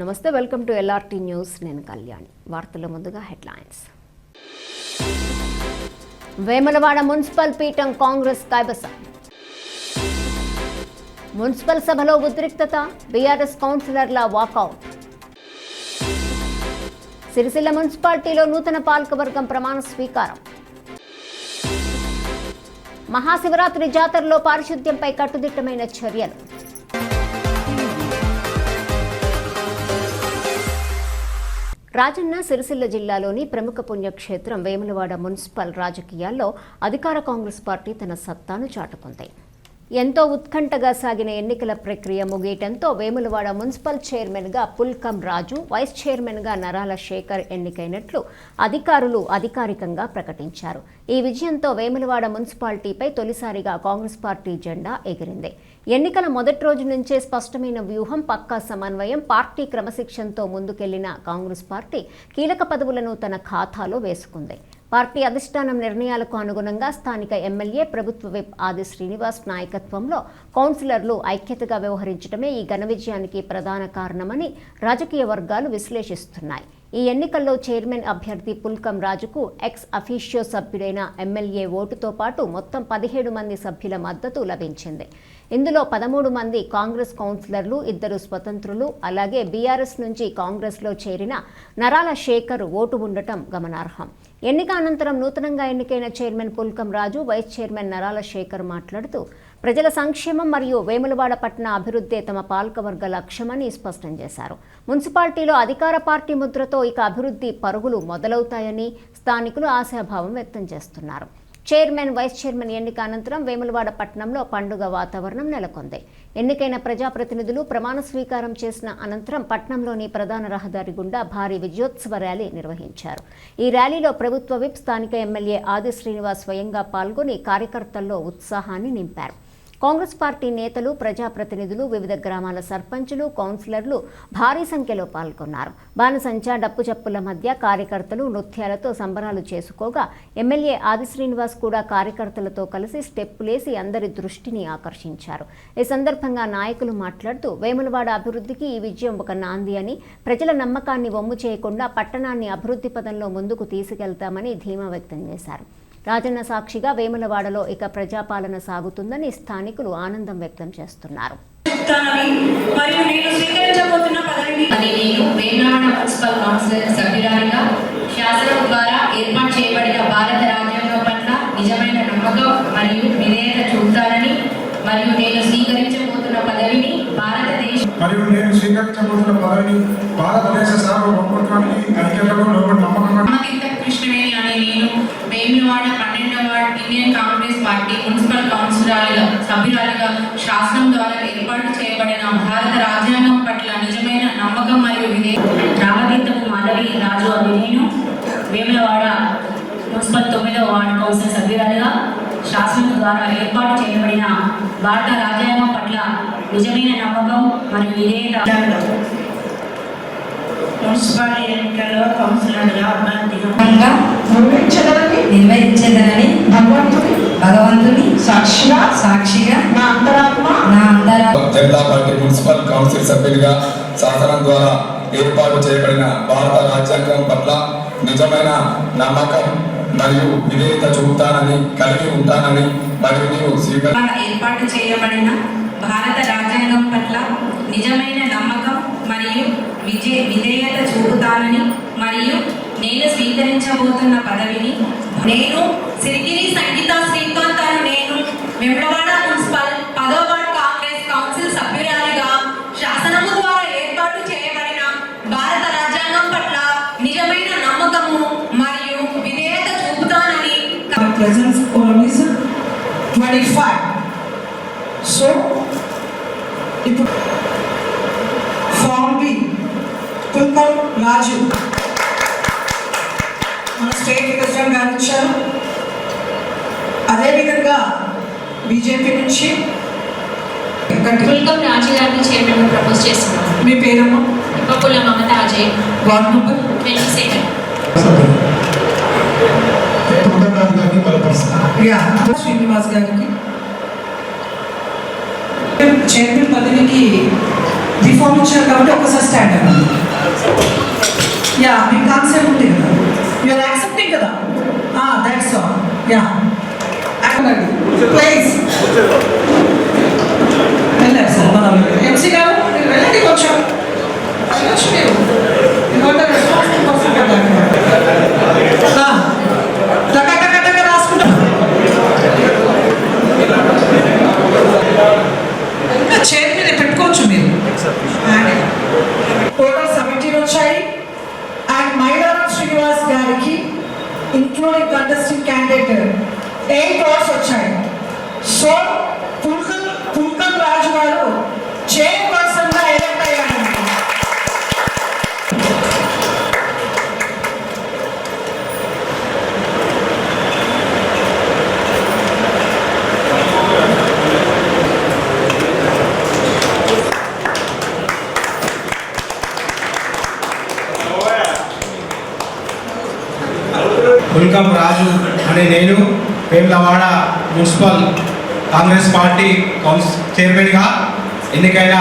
నమస్తే, welcome to LRT news. నేను కళ్యాణి. వార్తల ముందుగా హెడ్లైన్స్. వేములవాడ మున్సిపల్ పీఠం కాంగ్రెస్ కైవసం. మున్సిపల్ సభలో ఉద్రిక్తత, బీఆర్ఎస్ కౌన్సిలర్ల వాకౌట్. సిరిసిల్ల మున్సిపాలిటీలో నూతన పాలకవర్గం ప్రమాణ స్వీకారం. మహాశివరాత్రి జాతరలో పారిశుద్ధ్యంపై కట్టుదిట్టమైన చర్యలు. రాజన్న సిరిసిల్ల జిల్లాలోని ప్రముఖ పుణ్యక్షేత్రం వేములవాడ మున్సిపల్ రాజకీయాల్లో అధికార కాంగ్రెస్ పార్టీ తన సత్తాను చాటుకుంది. ఎంతో ఉత్కంఠగా సాగిన ఎన్నికల ప్రక్రియ ముగియటంతో వేములవాడ మున్సిపల్ చైర్మన్గా పుల్కం రాజు, వైస్ చైర్మన్గా నరాల శేఖర్ ఎన్నికైనట్లు అధికారులు అధికారికంగా ప్రకటించారు. ఈ విజయంతో వేములవాడ మున్సిపాలిటీపై తొలిసారిగా కాంగ్రెస్ పార్టీ జెండా ఎగిరింది. ఎన్నికల మొదటి రోజు నుంచే స్పష్టమైన వ్యూహం, పక్కా సమన్వయం, పార్టీ క్రమశిక్షణతో ముందుకెళ్లిన కాంగ్రెస్ పార్టీ కీలక పదవులను తన ఖాతాలో వేసుకుంది. పార్టీ అధిష్టానం నిర్ణయాలకు అనుగుణంగా స్థానిక ఎమ్మెల్యే, ప్రభుత్వ విప్ ఆది శ్రీనివాస్ నాయకత్వంలో కౌన్సిలర్లు ఐక్యతగా వ్యవహరించడమే ఈ ఘన విజయానికి ప్రధాన కారణమని రాజకీయ వర్గాలు విశ్లేషిస్తున్నాయి. ఈ ఎన్నికల్లో చైర్మన్ అభ్యర్థి పుల్కం రాజుకు ఎక్స్ అఫీషియో సభ్యుడైన ఎమ్మెల్యే ఓటుతో పాటు మొత్తం 17 మంది సభ్యుల మద్దతు లభించింది. ఇందులో 13 మంది కాంగ్రెస్ కౌన్సిలర్లు, 2 స్వతంత్రులు, అలాగే బీఆర్ఎస్ నుంచి కాంగ్రెస్లో చేరిన నరాల శేఖర్ ఓటు ఉండటం గమనార్హం. ఎన్నిక అనంతరం నూతనంగా ఎన్నికైన చైర్మన్ పుల్కం రాజు, వైస్ చైర్మన్ నరాల శేఖర్ మాట్లాడుతూ ప్రజల సంక్షేమం మరియు వేములవాడ పట్టణ అభివృద్ధే తమ పాలకవర్గ లక్ష్యమని స్పష్టం చేశారు. మున్సిపాలిటీలో అధికార పార్టీ ముద్రతో ఇక అభివృద్ధి పరుగులు మొదలవుతాయని స్థానికులు ఆశాభావం వ్యక్తం చేస్తున్నారు. చైర్మన్, వైస్ చైర్మన్ ఎన్నిక అనంతరం వేములవాడ పట్టణంలో పండుగ వాతావరణం నెలకొంది. ఎన్నికైన ప్రజాప్రతినిధులు ప్రమాణ స్వీకారం చేసిన అనంతరం పట్టణంలోని ప్రధాన రహదారి గుండా భారీ విజయోత్సవ ర్యాలీ నిర్వహించారు. ఈ ర్యాలీలో ప్రభుత్వ విప్, స్థానిక ఎమ్మెల్యే ఆది శ్రీనివాస్ స్వయంగా పాల్గొని కార్యకర్తల్లో ఉత్సాహాన్ని నింపారు. కాంగ్రెస్ పార్టీ నేతలు, ప్రజాప్రతినిధులు, వివిధ గ్రామాల సర్పంచులు, కౌన్సిలర్లు భారీ సంఖ్యలో పాల్గొన్నారు. బాణసంచా, డప్పు చప్పుల మధ్య కార్యకర్తలు నృత్యాలతో సంబరాలు చేసుకోగా ఎమ్మెల్యే ఆది శ్రీనివాస్ కూడా కార్యకర్తలతో కలిసి స్టెప్పులేసి అందరి దృష్టిని ఆకర్షించారు. ఈ సందర్భంగా నాయకులు మాట్లాడుతూ వేములవాడ అభివృద్ధికి ఈ విజయం ఒక నాంది అని, ప్రజల నమ్మకాన్ని వమ్ము చేయకుండా పట్టణాన్ని అభివృద్ధి పదంలో ముందుకు తీసుకెళ్తామని ధీమా వ్యక్తం చేశారు. రాజన్న సాక్షిగా వేములవాడలో ఇక ప్రజాపాలన సాగుతుందని స్థానికులు ఆనందం వ్యక్తం చేస్తున్నారు. శాసనం ద్వారా ఏర్పాటు చేయబడిన భారత రాజ్యాంగం పట్ల నిజమైన నమ్మకం మరియు విధేయత చూపుతానని మరియు నేను స్వీకరించబోతున్న పదవిని భారతదేశ సార్వభౌమత్వానికి ఐక్యతకు లోబడి నమ్మకంగా కృష్ణవేణి అనే నేను వేములవాడ 12వ ward Indian Congress party municipal councillor సభ్యురాలిగా శాసనం ద్వారా ఏర్పాటు చేయబడిన భారత రాజ్యాంగం పట్ల నిజమైన నమ్మకం మరియు విధేయత. రామతీర్థపు మాధవి రాజు అనే నేను వేములవాడ మున్సిపల్ 9వ వార్డ్ కౌన్సిల్ సభ్యురాలిగా శాసనం ద్వారా ఏర్పాటు చేయబడిన భారత రాజ్యాంగం పట్ల నిజమైన నమ్మకం మరియు విధేయత. మున్సిపాలిటీ ఎన్నికల్లో కౌన్సిలర్గా నిర్వహించదనని భగవంతుని సాక్షిగా నా అంతరాత్మ జనతా పార్టీ మున్సిపల్ కౌన్సిల్ సభ్యులుగా శాసనం ద్వారా ఏర్పాటు చేయబడిన భారత రాజ్యాంగం పట్ల నిజమైన నమ్మకం మరియు విధేయత చూపుతానని, కలిగి ఉంటానని మరియు ఏర్పాటు చేయబడిన భారత రాజ్యాంగం పట్ల నిజమైన నమ్మకం మరియు విధేయత చూపుతానని మరియు నేను స్వీకరించబోతున్న పదవిని నేను సిరిగిరి సంగీత శ్రీకాంత్ అను నేను వేములవాడ మున్సిపల్ 10వ వార్డ్ కాంగ్రెస్ కౌన్సిల్ సభ్యురాలిగా శాసనము ద్వారా ఏర్పాటు చేయబడిన భారత రాజ్యాంగం పట్ల నిజమైన నమ్మకము మరియు విధేయత చూపుతానని. Presence quorum is 25. So, ఇప్పుడు ఫామ్ బి పుల్కం రాజు మన స్టేట్ ప్రెసిడెంట్ గారు ఇచ్చారు. అదేవిధంగా బీజేపీ నుంచి పుల్కం రాజు గారిని చైర్మన్ ప్రపోజ్ చేస్తున్నాం. మీ పేరమ్మా? ఇప్పపుల్ల మమత అజయ్, వార్డ్ నెంబర్ 27. శ్రీనివాస్ గారికి చైర్మన్ పదవికి రిఫార్మ్ ఇచ్చారు కాబట్టి ఒకసారి స్టాండ్ అవ్వండి. యా మీ కాన్సెప్ట్ ఉంది కదా, యూఆర్ యాక్సెప్టింగ్ కదా, దట్స్ ఆల్. యా ప్లీజ్ వెళ్ళారు సార్ మన ఎంసీ గారు, మీరు వెళ్ళండి కొంచెం వెళ్ళొచ్చు మీరు. రాసుకుంటాం ఇంకా చైర్ మీద పెట్టుకోవచ్చు మీరు. టోటల్ 17 వచ్చాయి. అండ్ మైలారం శ్రీనివాస్ గారికి ఇంక్లూడింగ్ కంటెస్టింగ్ క్యాండిడేట్ 8 votes వచ్చాయి. సో పుల్కల్ రాజు గారు చైర్పర్సన్ గా ఎలక్ట్ అయ్యారు. పుల్కం రాజు అనే నేను వేములవాడ మున్సిపల్ కాంగ్రెస్ పార్టీ చైర్మన్గా ఎన్నికైన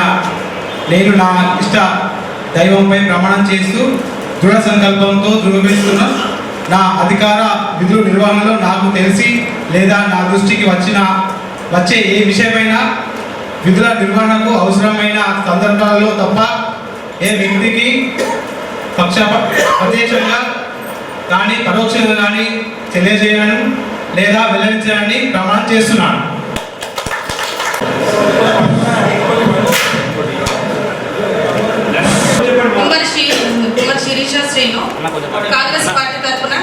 నేను నా ఇష్ట దైవంపై ప్రమాణం చేస్తూ దృఢ సంకల్పంతో ధృవీకరిస్తున్న నా అధికార విధుల నిర్వహణలో నాకు తెలిసి లేదా నా దృష్టికి వచ్చే ఏ విషయమైనా విధుల నిర్వహణకు అవసరమైన సందర్భాలలో తప్ప ఏ వ్యక్తికి ప్రత్యక్షంగా కానీ పరోక్షంగా కానీ తెలియజేయను లేదా వెల్లడించడాన్ని ప్రమాణం చేస్తున్నాను. కుమార్ శిరీష శ్రీను కాంగ్రెస్ పార్టీ తరఫున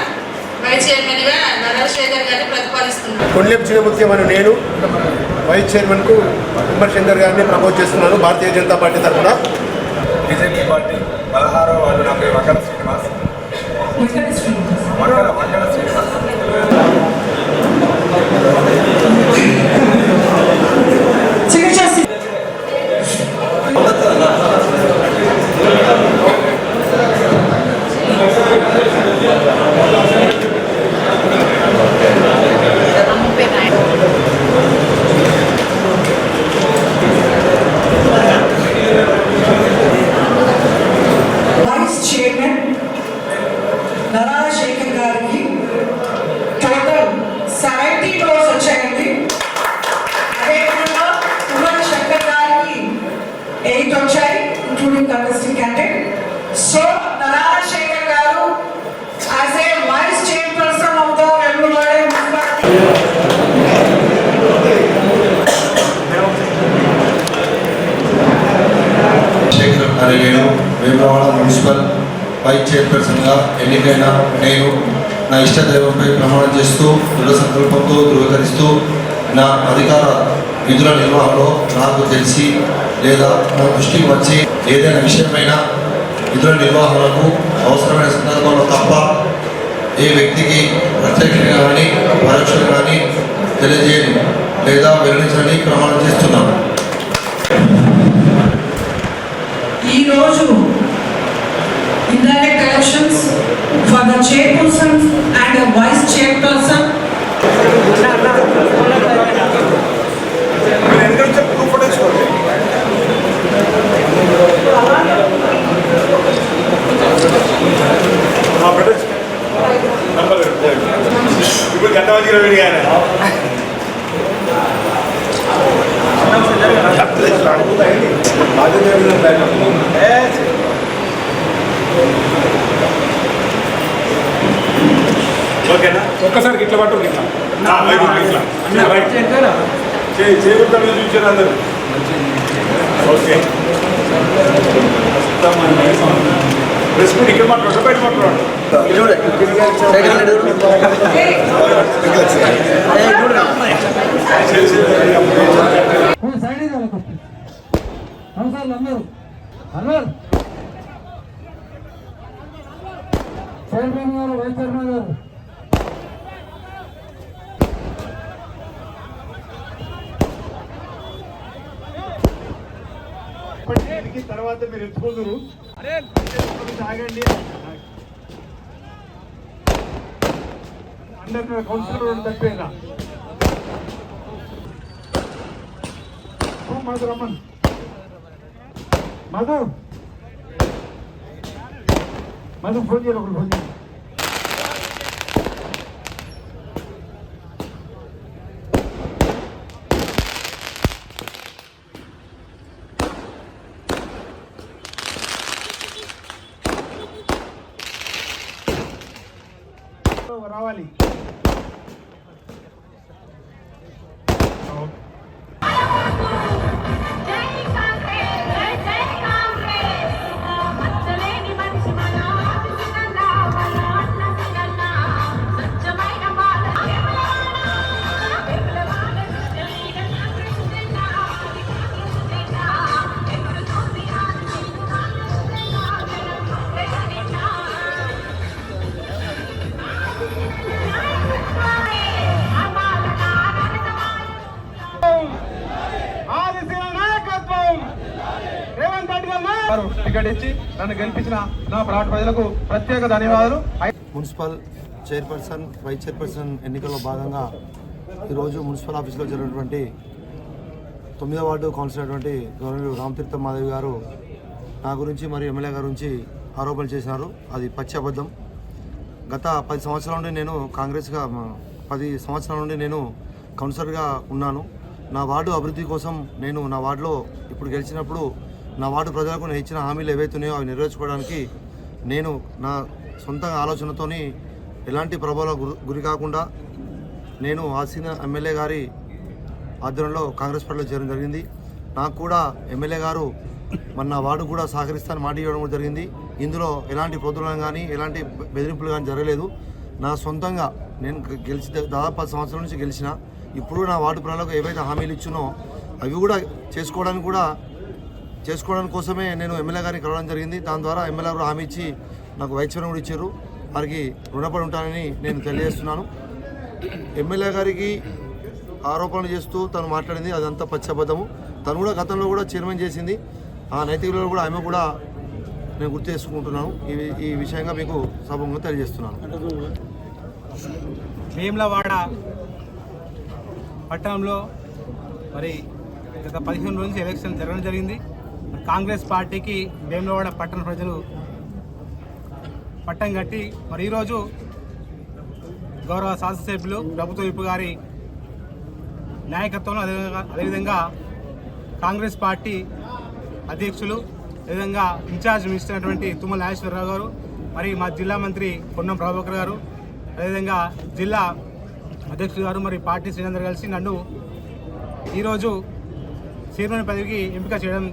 వైస్ చైర్మన్గా నరశేఖర్ గారిని ప్రతిపాదిస్తున్నాను. కొండలేపు చిన్నముత్యం అని నేను వైస్ చైర్మన్కు కుమార్ శంకర్ గారిని ప్రపోజ్ చేస్తున్నాను భారతీయ జనతా పార్టీ తరఫున. బీజేపీ పార్టీ 16వ వార్డు నా పేరు వంగల శ్రీనివాస్. వంగల శ్రీనివాస్. వైస్ చైర్మన్ నరశేఖర్ గారికి టోటల్ 17 votes వచ్చాయండి. అదేవిధంగా కుమార్ శంకర్ గారికి 8 వచ్చాయి including contesting candidate. So Narasekhar గారు as a vice chairperson of the Vemulawada municipality. Shekhar అనే నేను వేములవాడ మున్సిపల్ వైస్ చైర్పర్సన్గా ఎన్నికైన నేను నా ఇష్టదైవంపై ప్రమాణం చేస్తూ దృఢ సంకల్పంతో ధృవీకరిస్తూ నా అధికార విధుల నిర్వహణలో నాకు తెలిసి లేదా నా దృష్టికి వచ్చి ఏదైనా విషయమైనా విధుల నిర్వహణకు అవసరమైన సందర్భంలో తప్ప ఏ వ్యక్తికి ప్రత్యక్షంగా కానీ పరోక్షంగా కానీ తెలియజేయను లేదా వెల్లడించని ప్రమాణం చేస్తున్నాను. ఈరోజు indirect elections for the chairperson and a vice chairperson. ఇప్పుడు గంటవాజీ రవి గారు ఓకేనా? ఒక్కసారి ఇట్లా పట్టు చేరుతాను చూసారు అందరు. ఓకే ప్రెస్ మీట్ ఇక్కడ మాట్లాడు, బయట మాట్లాడు. చైర్మన్ గారు, వైస్ చైర్మన్ గారు, తర్వాత మీరు ఎత్తుకుందరు ఆగండి. అందరు కౌన్సిలర్ తప్పేనా రమ్మన్ మధు మధు ఫోన్ చేయాలి, ఒకరు ఫోన్ చేయాలి. రావాలి. టికెట్ ఇచ్చి నన్ను గెలిపించిన నా ప్రాంత ప్రజలకు ప్రత్యేక ధన్యవాదాలు. మున్సిపల్ చైర్పర్సన్, వైస్ చైర్పర్సన్ ఎన్నికల్లో భాగంగా ఈరోజు మున్సిపల్ ఆఫీస్లో జరిగినటువంటి 9వ వార్డు కౌన్సిలర్ అయినటువంటి గవర్నర్ రామతీర్థం మాధవి గారు నా గురించి మరియు ఎమ్మెల్యే గారి గురించి ఆరోపణలు చేసినారు. అది పచ్చి అబద్ధం. గత 10 సంవత్సరాల నుండి నేను కాంగ్రెస్గా 10 సంవత్సరాల నుండి నేను కౌన్సిలర్గా ఉన్నాను. నా వార్డు అభివృద్ధి కోసం నేను నా వార్డులో ఇప్పుడు గెలిచినప్పుడు నా వార్డు ప్రజలకు నేను ఇచ్చిన హామీలు ఏవైతున్నాయో అవి నెరవేర్చుకోవడానికి నేను నా సొంత ఆలోచనతో ఎలాంటి ప్రభావాలకు గురి కాకుండా నేను ఆసీన ఎమ్మెల్యే గారి ఆధ్వర్యంలో కాంగ్రెస్ పార్టీలో చేరడం జరిగింది. నాకు కూడా ఎమ్మెల్యే గారు నా వార్డు కూడా సహకరిస్తానని మాట ఇవ్వడం కూడా జరిగింది. ఇందులో ఎలాంటి ప్రోత్సాహం కానీ ఎలాంటి బెదిరింపులు కానీ జరగలేదు. నా సొంతంగా నేను గెలిచి దాదాపు 10 సంవత్సరాల నుంచి గెలిచిన ఇప్పుడు నా వార్డు ప్రజలకు ఏవైతే హామీలు ఇచ్చినో అవి కూడా చేసుకోవడానికి కోసమే నేను ఎమ్మెల్యే గారిని కలవడం జరిగింది. దాని ద్వారా ఎమ్మెల్యే గారు హామీ ఇచ్చి నాకు వైస్ చైర్మన్ కూడా ఇచ్చారు. వారికి రుణపడి ఉంటానని నేను తెలియజేస్తున్నాను. ఎమ్మెల్యే గారికి ఆరోపణలు చేస్తూ తను మాట్లాడింది అదంతా పచ్చబద్ధము. తను కూడా గతంలో కూడా చైర్మన్ చేసింది. ఆ నైతికలో కూడా ఆమె కూడా నేను గుర్తు చేసుకుంటున్నాను. ఈ విషయంగా మీకు సభంగా తెలియజేస్తున్నాను. వేములవాడ పట్టణంలో మరి గత 15 రోజుల నుంచి ఎలక్షన్ జరగడం జరిగింది. కాంగ్రెస్ పార్టీకి వేములవాడ పట్టణ ప్రజలు పట్టం కట్టి మరి ఈరోజు గౌరవ శాసనసభ్యులు ప్రభుత్వ విప్ గారి నాయకత్వంలో అదేవిధంగా కాంగ్రెస్ పార్టీ అధ్యక్షులు అదేవిధంగా ఇన్ఛార్జ్ మినిస్టర్ అయినటువంటి తుమ్మల నాగేశ్వరరావు గారు, మరి మా జిల్లా మంత్రి పొన్నం ప్రభాకర్ గారు, అదేవిధంగా జిల్లా అధ్యక్షులు గారు, మరి పార్టీ శ్రీనందర్ కలిసి నన్ను ఈరోజు చైర్మన్ పదవికి ఎంపిక చేయడం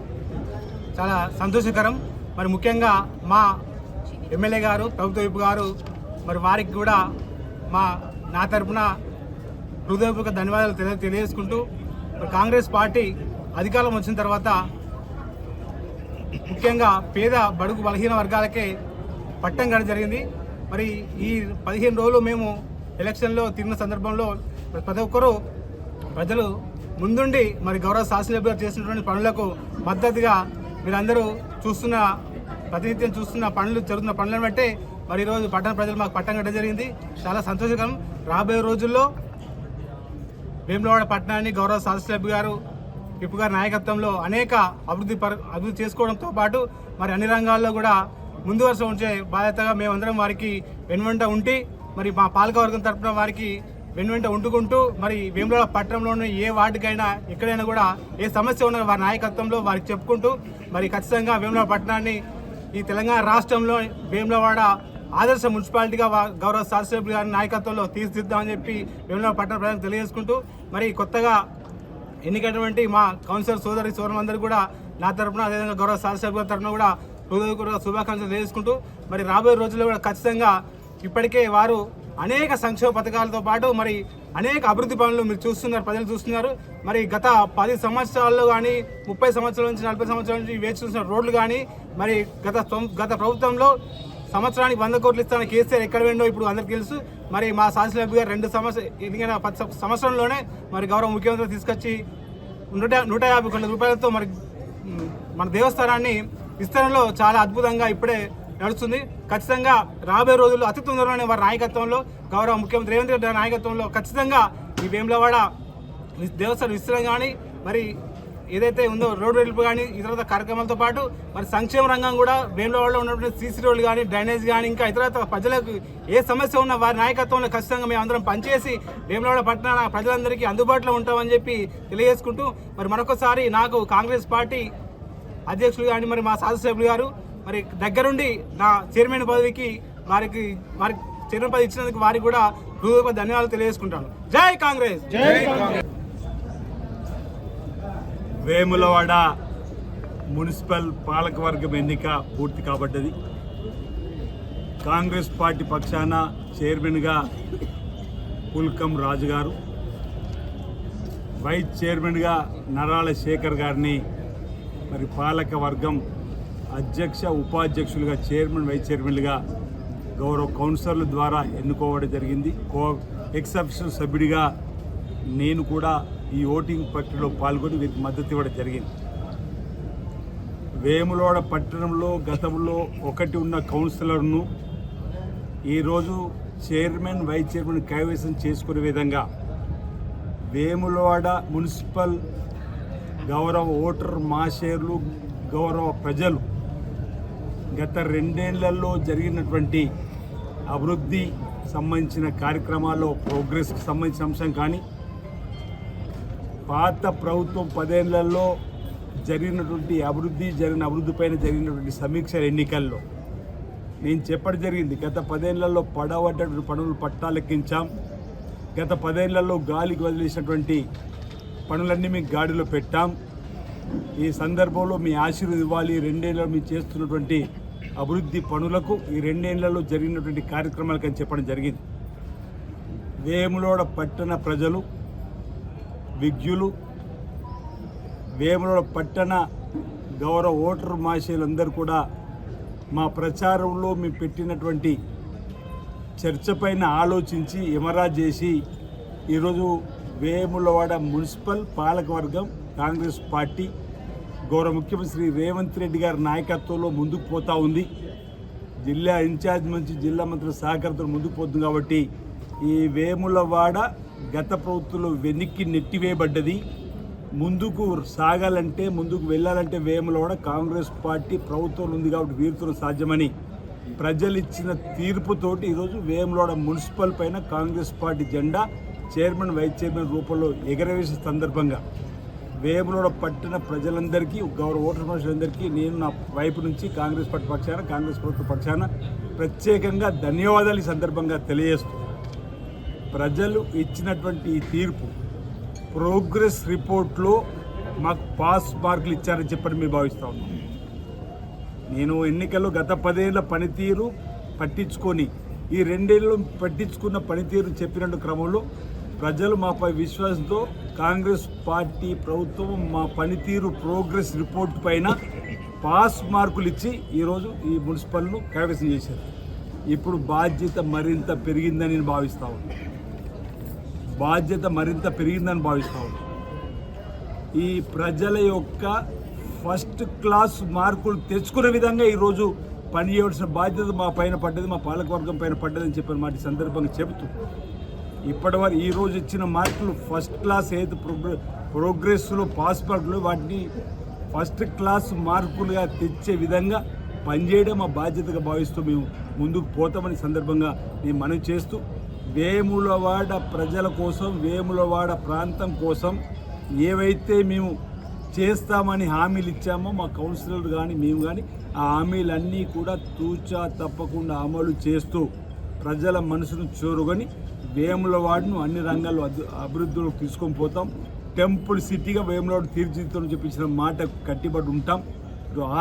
చాలా సంతోషకరం. మరి ముఖ్యంగా మా ఎమ్మెల్యే గారు, ప్రభుత్వ విప్ గారు, మరి వారికి కూడా నా తరఫున హృదయపూర్వక ధన్యవాదాలు తెలియజేసుకుంటూ మరి కాంగ్రెస్ పార్టీ అధికారం వచ్చిన తర్వాత ముఖ్యంగా పేద బడుగు బలహీన వర్గాలకే పట్టం కట్టడం జరిగింది. మరి ఈ 15 రోజులు మేము ఎలక్షన్లో తిరిగిన సందర్భంలో ప్రతి ఒక్కరూ ప్రజలు ముందుండి మరి గౌరవ శాసనసభ్యులు చేసినటువంటి పనులకు మద్దతుగా మీరందరూ ప్రతినిత్యం చూస్తున్న పనులు జరుగుతున్న పనులను బట్టే మరి ఈరోజు పట్టణ ప్రజలు మాకు పట్టం కట్టడం జరిగింది. చాలా సంతోషకరం. రాబోయే రోజుల్లో వేములవాడ పట్టణాన్ని గౌరవ శాసనసభ్యు గారు విప్ గారి నాయకత్వంలో అనేక అభివృద్ధి చేసుకోవడంతో పాటు మరి అన్ని రంగాల్లో కూడా ముందు వరుస ఉంచే బాధ్యతగా మేమందరం వారికి వెనువెంట ఉండి మరి మా పాలకవర్గం తరఫున వారికి వెనువెంట ఉంటుకుంటూ మరి వేములవాడ పట్టణంలోని ఏ వార్డుకైనా ఎక్కడైనా కూడా ఏ సమస్య ఉన్న వారి నాయకత్వంలో వారికి చెప్పుకుంటూ మరి ఖచ్చితంగా వేములవాడ పట్టణాన్ని ఈ తెలంగాణ రాష్ట్రంలో వేములవాడ ఆదర్శ మున్సిపాలిటీగా గౌరవ శాసనసభ్యులు గారి నాయకత్వంలో తీర్చిదిద్దామని చెప్పి వేములవాడ పట్టణ ప్రజలకు తెలియజేసుకుంటూ మరి కొత్తగా ఎన్నికైనటువంటి మా కౌన్సిలర్ సోదరులందరూ కూడా నా తరఫున అదేవిధంగా గౌరవ శాసనసభ్యుల తరఫున కూడా హృదయపూర్వక శుభాకాంక్షలు తెలియజేసుకుంటూ మరి రాబోయే రోజుల్లో కూడా ఖచ్చితంగా ఇప్పటికే వారు అనేక సంక్షేమ పథకాలతో పాటు మరి అనేక అభివృద్ధి పనులు మీరు చూస్తున్నారు, ప్రజలు చూస్తున్నారు. మరి గత 10 సంవత్సరాల్లో కానీ 30 సంవత్సరాల నుంచి 40 సంవత్సరాల నుంచి వేచి చూసిన రోడ్లు కానీ మరి గత ప్రభుత్వంలో సంవత్సరానికి 100 కోట్లు ఇస్తాన కేసీఆర్ ఎక్కడ వెండో ఇప్పుడు అందరికీ తెలుసు. మరి మా శాసనసభ్యులు గారు 2 సంవత్సరంలోనే మరి గౌరవ ముఖ్యమంత్రి తీసుకొచ్చి 150 కోట్ల రూపాయలతో మరి మన దేవస్థానాన్ని విస్తరణలో చాలా అద్భుతంగా ఇప్పుడే నడుస్తుంది. ఖచ్చితంగా రాబోయే రోజుల్లో అతి తొందరలోనే వారి నాయకత్వంలో గౌరవ ముఖ్యమంత్రి రేవంత్ రెడ్డి నాయకత్వంలో ఖచ్చితంగా ఈ వేములవాడ దేవస్థానం విస్తరణ కానీ మరి ఏదైతే ఉందో రోడ్డు వెలుపు కానీ ఇతర కార్యక్రమాలతో పాటు మరి సంక్షేమ రంగం కూడా వేములవాడలో ఉన్నటువంటి సీసీ రోడ్లు కానీ డ్రైనేజ్ కానీ ఇంకా ఇతర ప్రజలకు ఏ సమస్య ఉన్నా వారి నాయకత్వంలో ఖచ్చితంగా మేము అందరం పనిచేసి వేములవాడ పట్టణ ప్రజలందరికీ అందుబాటులో ఉంటామని చెప్పి తెలియజేసుకుంటూ మరి మరొకసారి నాకు కాంగ్రెస్ పార్టీ అధ్యక్షులు కానీ మరి మా శాసనసభ్యులు గారు మరి దగ్గరుండి నా చైర్మన్ పదవికి వారికి చైర్మన్ పదవి ఇచ్చినందుకు వారికి కూడా హృదయపూర్వక ధన్యవాదాలు తెలియజేసుకుంటాను. జై కాంగ్రెస్. వేములవాడ మున్సిపల్ పాలకవర్గం ఎన్నిక పూర్తి కాబడ్డది. కాంగ్రెస్ పార్టీ పక్షాన చైర్మన్గా పుల్కం రాజు గారు, వైస్ చైర్మన్గా నరాల శేఖర్ గారిని మరి పాలక వర్గం అధ్యక్ష ఉపాధ్యక్షులుగా చైర్మన్ వైస్ చైర్మన్లుగా గౌరవ కౌన్సిలర్ల ద్వారా ఎన్నుకోవడం జరిగింది. ఎక్సెప్షన్ సభ్యుడిగా నేను కూడా ఈ ఓటింగ్ ప్రక్రియలో పాల్గొని వీరికి మద్దతు ఇవ్వడం జరిగింది. వేములవాడ పట్టణంలో గతంలో ఒకటి ఉన్న కౌన్సిలర్ను ఈరోజు చైర్మన్ వైస్ చైర్మన్ కైవసం చేసుకునే విధంగా వేములవాడ మున్సిపల్ గౌరవ ఓటర్ మాషేర్లు గౌరవ ప్రజలు గత 2 ఏళ్లలో జరిగినటువంటి అభివృద్ధి సంబంధించిన కార్యక్రమాల్లో ప్రోగ్రెస్కి సంబంధించిన అంశం కానీ, పాత ప్రభుత్వం 10 ఏళ్లలో జరిగినటువంటి అభివృద్ధిపైన జరిగినటువంటి సమీక్ష ఎన్నికల్లో నేను చెప్పడం జరిగింది. గత 10 ఏళ్లలో పడవటువంటి పనులు పట్టాలెక్కించాం. గత 10 ఏళ్లలో గాలికి వదిలేసినటువంటి పనులన్నీ మీకు గాడిలో పెట్టాం. ఈ సందర్భంలో మీ ఆశీర్వాదం ఇవ్వాలి. 2 ఏళ్లలో మీరు చేస్తున్నటువంటి అభివృద్ధి పనులకు ఈ 2 ఏళ్లలో జరిగినటువంటి కార్యక్రమాలకు అని చెప్పడం జరిగింది. వేములవాడ పట్టణ ప్రజలు, విజ్ఞులు, వేములవాడ పట్టణ గౌరవ ఓటర్ మాషేలందరూ కూడా మా ప్రచారంలో మేము పెట్టినటువంటి చర్చ పైన ఆలోచించి ఎమరా చేసి ఈరోజు వేములవాడ మున్సిపల్ పాలకవర్గం కాంగ్రెస్ పార్టీ గౌరవ ముఖ్యమంత్రి శ్రీ రేవంత్ రెడ్డి గారి నాయకత్వంలో ముందుకు పోతూ ఉంది. జిల్లా ఇన్ఛార్జ్ నుంచి జిల్లా మంత్రుల సహకారంతో ముందుకు పోతుంది. కాబట్టి ఈ వేములవాడ గత ప్రభుత్వంలో వెనక్కి నెట్టివేయబడ్డది. ముందుకు సాగాలంటే, ముందుకు వెళ్ళాలంటే వేములవాడ కాంగ్రెస్ పార్టీ ప్రభుత్వం ఉంది కాబట్టి వీరితో సాధ్యమని ప్రజలు ఇచ్చిన తీర్పుతోటి ఈరోజు వేములవాడ మున్సిపల్ పైన కాంగ్రెస్ పార్టీ జెండా చైర్మన్ వైస్ చైర్మన్ రూపంలో ఎగరవేసే సందర్భంగా వేములవాడ పట్టణ ప్రజలందరికీ, గౌరవ ఓటర్ మనుషులందరికీ నేను నా వైపు నుంచి కాంగ్రెస్ పార్టీ పక్షాన, కాంగ్రెస్ ప్రభుత్వ పక్షాన ప్రత్యేకంగా ధన్యవాదాలు ఈ సందర్భంగా తెలియజేస్తూ, ప్రజలు ఇచ్చినటువంటి ఈ తీర్పు ప్రోగ్రెస్ రిపోర్ట్లో మాకు పాస్ మార్కులు ఇచ్చారని చెప్పని మేము భావిస్తూ ఉన్నాం. నేను ఎన్నికల్లో గత 10 ఏళ్ల పనితీరు పట్టించుకొని ఈ 2 ఏళ్ళు పట్టించుకున్న పనితీరు చెప్పినట్టు క్రమంలో ప్రజలు మాపై విశ్వాసంతో కాంగ్రెస్ పార్టీ ప్రభుత్వం మా పనితీరు ప్రోగ్రెస్ రిపోర్ట్ పైన పాస్ మార్కులు ఇచ్చి ఈరోజు ఈ మున్సిపల్ను కైవసం చేశారు. ఇప్పుడు బాధ్యత మరింత పెరిగిందని నేను భావిస్తూ ఉన్నాను. ఈ ప్రజల యొక్క ఫస్ట్ క్లాస్ మార్కులు తెచ్చుకునే విధంగా ఈరోజు పనిచేయవలసిన బాధ్యత మా పైన పడ్డది, మా పాలకవర్గం పైన పడ్డదని చెప్పిన మాట సందర్భంగా చెబుతూ, ఇప్పటివరకు ఈరోజు ఇచ్చిన మార్కులు ఫస్ట్ క్లాస్ ఏది ప్రోగ్రెస్లో పాస్ మార్కులు వాటిని ఫస్ట్ క్లాస్ మార్కులుగా తెచ్చే విధంగా పనిచేయడం మా బాధ్యతగా భావిస్తూ మేము ముందుకు పోతామని సందర్భంగా నేను మనవి చేస్తూ, వేములవాడ ప్రజల కోసం, వేములవాడ ప్రాంతం కోసం ఏవైతే మేము చేస్తామని హామీలు ఇచ్చామో మా కౌన్సిలర్ కానీ మేము కానీ ఆ హామీలన్నీ కూడా తూచా తప్పకుండా అమలు చేస్తూ ప్రజల మనసును చూరుకొని వేములవాడను అన్ని రంగాల్లో అభివృద్ధిలోకి తీసుకొని పోతాం. టెంపుల్ సిటీగా వేములవాడ తీర్చిదిద్దామని చెప్పించిన మాట కట్టిబడి ఉంటాం.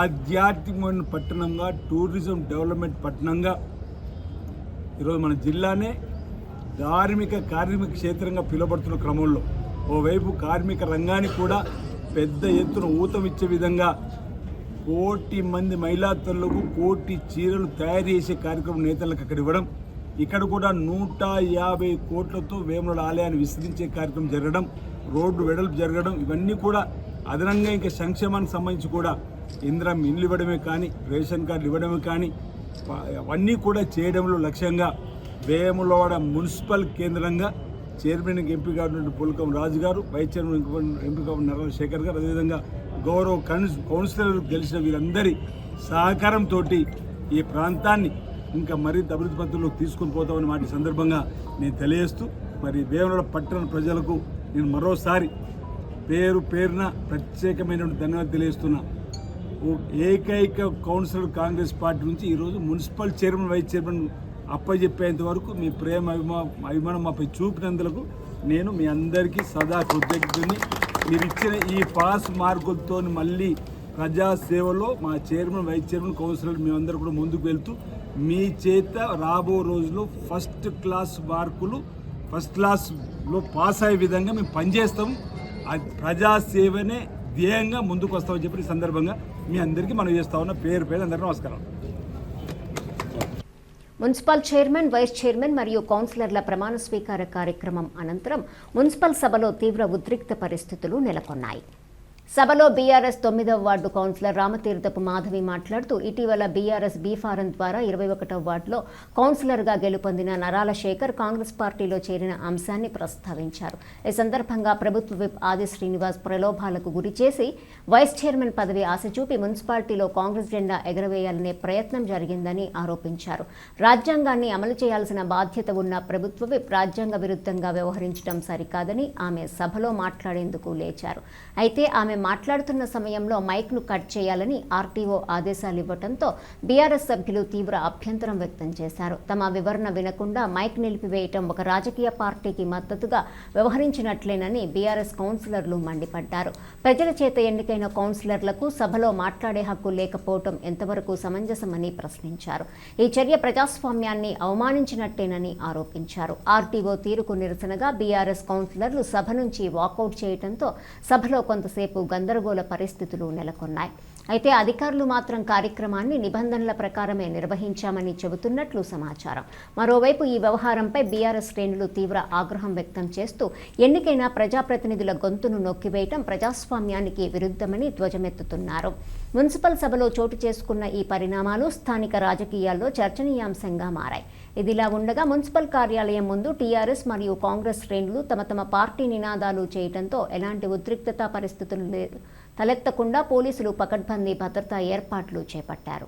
ఆధ్యాత్మికమైన పట్టణంగా, టూరిజం డెవలప్మెంట్ పట్టణంగా ఈరోజు మన జిల్లానే కార్మిక క్షేత్రంగా పిలువబడుతున్న క్రమంలో ఓవైపు కార్మిక రంగానికి కూడా పెద్ద ఎత్తున ఊతం ఇచ్చే విధంగా 1 కోటి మంది మహిళా తల్లులకు 1 కోటి చీరలు తయారు చేసే కార్యక్రమం నేతలకు అక్కడ ఇవ్వడం, ఇక్కడ కూడా 150 కోట్లతో వేములవాడ ఆలయాన్ని విస్తరించే కార్యక్రమం జరగడం, రోడ్డు వెడల్పు జరగడం, ఇవన్నీ కూడా అదనంగా ఇంకా సంక్షేమానికి సంబంధించి కూడా ఇందిరం ఇండ్లు ఇవ్వడమే కానీ, రేషన్ కార్డులు ఇవ్వడమే కానీ అవన్నీ కూడా చేయడంలో లక్ష్యంగా వేములవాడ మున్సిపల్ కేంద్రంగా చైర్మన్కి ఎంపీగా ఉన్నటువంటి పులకం రాజు గారు, వైస్ చైర్మన్ ఎంపీగా ఉన్న నర్రా శేఖర్ గారు, అదేవిధంగా గౌరవ కౌన్సిలర్ గెలిచిన వీరందరి సహకారంతో ఈ ప్రాంతాన్ని ఇంకా మరింత అభివృద్ధి పథంలో తీసుకొని పోతామని మాట సందర్భంగా నేను తెలియజేస్తూ, మరి వేములవాడ పట్టణ ప్రజలకు నేను మరోసారి పేరున ప్రత్యేకమైనటువంటి ధన్యవాదాలు తెలియజేస్తున్నా. ఏకైక కౌన్సిలర్ కాంగ్రెస్ పార్టీ నుంచి ఈరోజు మున్సిపల్ చైర్మన్, వైస్ చైర్మన్ అప్పచెప్పేంత వరకు మీ ప్రేమ అభిమానం మాపై చూపినందుకు నేను మీ అందరికీ సదా కృతజ్ఞతని. మీరు ఇచ్చిన ఈ పాస్ మార్కులతో మళ్ళీ ప్రజాసేవలో మా చైర్మన్, వైస్ చైర్మన్, కౌన్సిలర్ మేమందరూ కూడా ముందుకు వెళ్తూ మీ చేత రాబో రోజుల్లో ఫస్ట్ క్లాస్లో పాస్ అయ్యే విధంగా మేము పనిచేస్తాం. ప్రజాసేవనే ధ్యేయంగా ముందుకు వస్తామని చెప్పి ఈ సందర్భంగా మీ అందరికీ మనం చేస్తా ఉన్న పేరు అందరికీ నమస్కారం. మున్సిపల్ చైర్మన్, వైస్ చైర్మన్ మరియు కౌన్సిలర్ల ప్రమాణ స్వీకార కార్యక్రమం అనంతరం మున్సిపల్ సభలో తీవ్ర ఉద్రిక్త పరిస్థితులు నెలకొన్నాయి. సభలో బీఆర్ఎస్ 9వ వార్డు కౌన్సిలర్ రామతీర్థపు మాధవి మాట్లాడుతూ ఇటీవల బీఆర్ఎస్ బీ ఫారం ద్వారా 21వ వార్డులో కౌన్సిలర్గా గెలుపొందిన నరాల శేఖర్ కాంగ్రెస్ పార్టీలో చేరిన అంశాన్ని ప్రస్తావించారు. ఈ సందర్భంగా ప్రభుత్వ విప్ ఆది శ్రీనివాస్ ప్రలోభాలకు గురిచేసి వైస్ చైర్మన్ పదవి ఆశ చూపి మున్సిపాలిటీలో కాంగ్రెస్ జెండా ఎగరవేయాలనే ప్రయత్నం జరిగిందని ఆరోపించారు. రాజ్యాంగాన్ని అమలు చేయాల్సిన బాధ్యత ఉన్న ప్రభుత్వ విప్ రాజ్యాంగ విరుద్ధంగా వ్యవహరించడం సరికాదని ఆమె సభలో మాట్లాడేందుకు లేచారు. అయితే ఆమె మాట్లాడుతున్న సమయంలో మైక్ను కట్ చేయాలని ఆర్టీఓ ఆదేశాలు ఇవ్వడంతో బీఆర్ఎస్ సభ్యులు తీవ్ర అభ్యంతరం వ్యక్తం చేశారు. తమ వివరణ వినకుండా మైక్ నిలిపివేయటం ఒక రాజకీయ పార్టీకి మద్దతుగా వ్యవహరించినట్లేనని బీఆర్ఎస్ కౌన్సిలర్లు మండిపడ్డారు. ప్రజల చేత ఎన్నికైన కౌన్సిలర్లకు సభలో మాట్లాడే హక్కు లేకపోవడం ఎంతవరకు సమంజసమని ప్రశ్నించారు. ఈ చర్య ప్రజాస్వామ్యాన్ని అవమానించినట్టేనని ఆరోపించారు. ఆర్టీఓ తీరుకు నిరసనగా బీఆర్ఎస్ కౌన్సిలర్లు సభ నుంచి వాకౌట్ చేయడంతో సభలో కొంతసేపు గందరగోళ పరిస్థితులు నెలకొన్నాయి. అయితే అధికారులు మాత్రం కార్యక్రమాన్ని నిబంధనల ప్రకారమే నిర్వహించామని చెబుతున్నట్లు సమాచారం. మరోవైపు ఈ వ్యవహారంపై బీఆర్ఎస్ శ్రేణులు తీవ్ర ఆగ్రహం వ్యక్తం చేస్తూ ఎన్నికైన ప్రజాప్రతినిధుల గొంతును నొక్కివేయటం ప్రజాస్వామ్యానికి విరుద్ధమని ధ్వజమెత్తుతున్నారు. మున్సిపల్ సభలో చోటు చేసుకున్న ఈ పరిణామాలు స్థానిక రాజకీయాల్లో చర్చనీయాంశంగా మారాయి. ఇదిలా ఉండగా మున్సిపల్ కార్యాలయం ముందు టీఆర్ఎస్ మరియు కాంగ్రెస్ శ్రేణులు తమ పార్టీ నినాదాలు చేయడంతో ఎలాంటి ఉద్రిక్తత పరిస్థితులు తలెత్తకుండా పోలీసులు పకడ్బందీ భద్రతా ఏర్పాట్లు చేపట్టారు.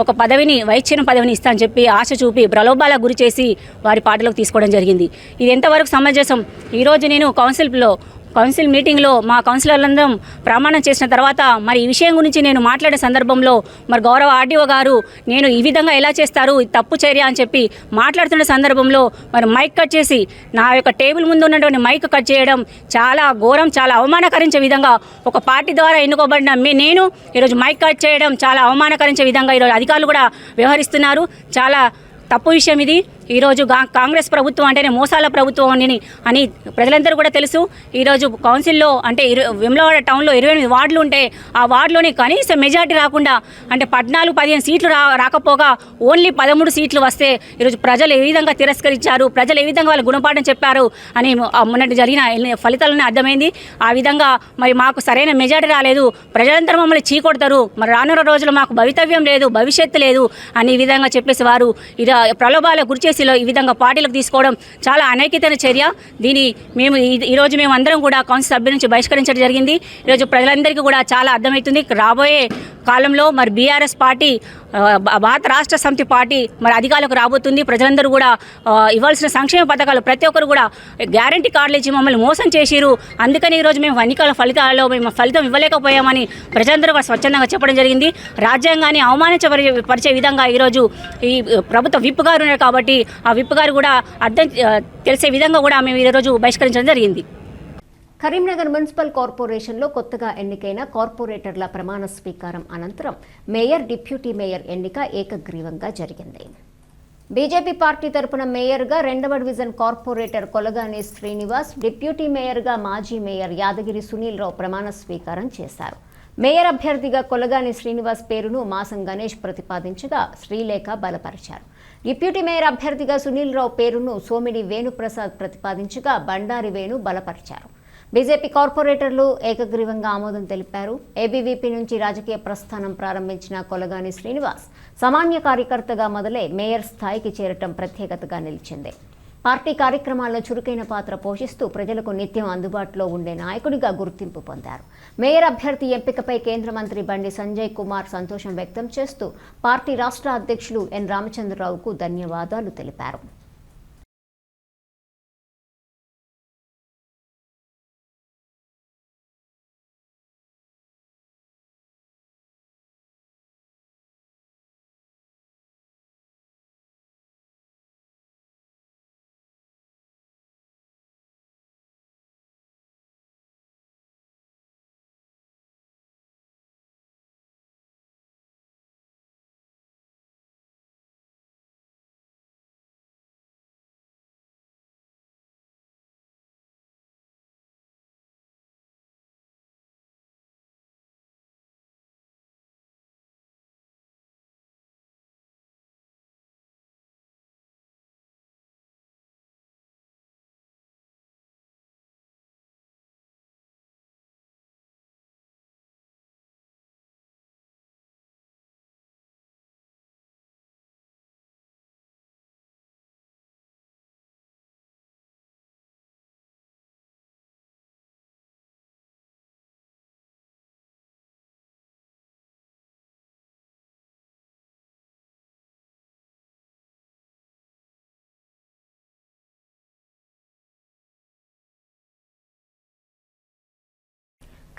ఒక పదవిని వైస్ చైర్మన్ పదవిని ఇస్తా అని చెప్పి ఆశ చూపి ప్రలోభాలకు గురి చేసి వారి పార్టీలోకి తీసుకోవడం జరిగింది. ఇది ఎంతవరకు సమంజసం? ఈరోజు నేను కౌన్సిల్ మీటింగ్లో మా కౌన్సిలర్లందరం ప్రమాణం చేసిన తర్వాత మరి ఈ విషయం గురించి నేను మాట్లాడే సందర్భంలో మరి గౌరవ ఆర్డీఓ గారు నేను ఈ విధంగా ఎలా చేస్తారు, ఇది తప్పు చర్య అని చెప్పి మాట్లాడుతున్న సందర్భంలో మరి మైక్ కట్ చేసి నా యొక్క టేబుల్ ముందు ఉన్నటువంటి మైక్ కట్ చేయడం చాలా ఘోరం, చాలా అవమానకరించే విధంగా ఒక పార్టీ ద్వారా ఎన్నుకోబడిన నేను ఈరోజు మైక్ కట్ చేయడం చాలా అవమానకరించే విధంగా ఈరోజు అధికారులు కూడా వ్యవహరిస్తున్నారు. చాలా తప్పు విషయం ఇది. ఈరోజు కాంగ్రెస్ ప్రభుత్వం అంటేనే మోసాల ప్రభుత్వం అని ప్రజలందరూ కూడా తెలుసు. ఈరోజు కౌన్సిల్లో అంటే వేములవాడ టౌన్లో 28 వార్డులు ఉంటే ఆ వార్డులోని కనీసం మెజార్టీ రాకుండా అంటే 14-15 సీట్లు రాకపోగా ఓన్లీ 13 సీట్లు వస్తే ఈరోజు ప్రజలు ఏ విధంగా తిరస్కరించారు, ప్రజలు ఏ విధంగా వాళ్ళు గుణపాఠం చెప్పారు అని మొన్నటి జరిగిన ఫలితాలనే అర్థమైంది. ఆ విధంగా మరి మాకు సరైన మెజార్టీ రాలేదు, ప్రజలందరూ మమ్మల్ని చీకొడతారు, మరి రానున్న రోజులు మాకు భవితవ్యం లేదు, భవిష్యత్తు లేదు అని ఈ విధంగా చెప్పేసి వారు ప్రలోభాలకు గురిచేసి ఈ విధంగా పార్టీలకు తీసుకోవడం చాలా అనైతికమైన చర్య. ఈరోజు మేము అందరం కూడా కౌన్సిల్ సభ్యుల నుంచి బహిష్కరించడం జరిగింది. ఈరోజు ప్రజలందరికీ కూడా చాలా అర్థమవుతుంది. రాబోయే కాలంలో మరి బీఆర్ఎస్ పార్టీ భారత రాష్ట్ర సమితి పార్టీ మరి అధికారులకు రాబోతుంది. ప్రజలందరూ కూడా ఇవ్వాల్సిన సంక్షేమ పథకాలు ప్రతి ఒక్కరు కూడా గ్యారంటీ కార్డులు ఇచ్చి మమ్మల్ని మోసం చేసిరు, అందుకని ఈరోజు మేము ఎన్నికల ఫలితాల్లో మేము ఫలితం ఇవ్వలేకపోయామని ప్రజలందరూ కూడా స్వచ్ఛందంగా చెప్పడం జరిగింది. రాజ్యాంగాన్ని అవమానించపరిచే విధంగా ఈరోజు ఈ ప్రభుత్వ విప్ గారు ఉన్నారు కాబట్టి ఆ విప్ గారు కూడా అర్థం తెలిసే విధంగా కూడా మేము ఈరోజు బహిష్కరించడం జరిగింది. కరీంనగర్ మున్సిపల్ కార్పొరేషన్లో కొత్తగా ఎన్నికైన కార్పొరేటర్ల ప్రమాణ స్వీకారం అనంతరం మేయర్, డిప్యూటీ మేయర్ ఎన్నిక ఏకగ్రీవంగా జరిగింది. బీజేపీ పార్టీ తరపున మేయర్గా 2వ division corporator Kolagani Srinivas, deputy మేయర్గా మాజీ మేయర్ యాదగిరి సునీల్ రావు ప్రమాణ స్వీకారం చేశారు. మేయర్ అభ్యర్థిగా కొలగాని శ్రీనివాస్ పేరును మాసం గణేష్ ప్రతిపాదించగా శ్రీలేఖ బలపరిచారు. డిప్యూటీ మేయర్ అభ్యర్థిగా సునీల్ రావు పేరును సోమిడి వేణుప్రసాద్ ప్రతిపాదించగా బండారి వేణు బలపరిచారు. బీజేపీ కార్పొరేటర్లు ఏకగ్రీవంగా ఆమోదం తెలిపారు. ఏబీవీపీ నుంచి రాజకీయ ప్రస్థానం ప్రారంభించిన కొలగాని శ్రీనివాస్ సామాన్య కార్యకర్తగా మొదలై మేయర్ స్థాయికి చేరటం ప్రత్యేకతగా నిలిచింది. పార్టీ కార్యక్రమాల్లో చురుకైన పాత్ర పోషిస్తూ ప్రజలకు నిత్యం అందుబాటులో ఉండే నాయకుడిగా గుర్తింపు పొందారు. మేయర్ అభ్యర్థి ఎంపికపై కేంద్ర మంత్రి బండి సంజయ్ కుమార్ సంతోషం వ్యక్తం చేస్తూ పార్టీ రాష్ట్ర అధ్యక్షులు ఎన్ రామచంద్రరావుకు ధన్యవాదాలు తెలిపారు.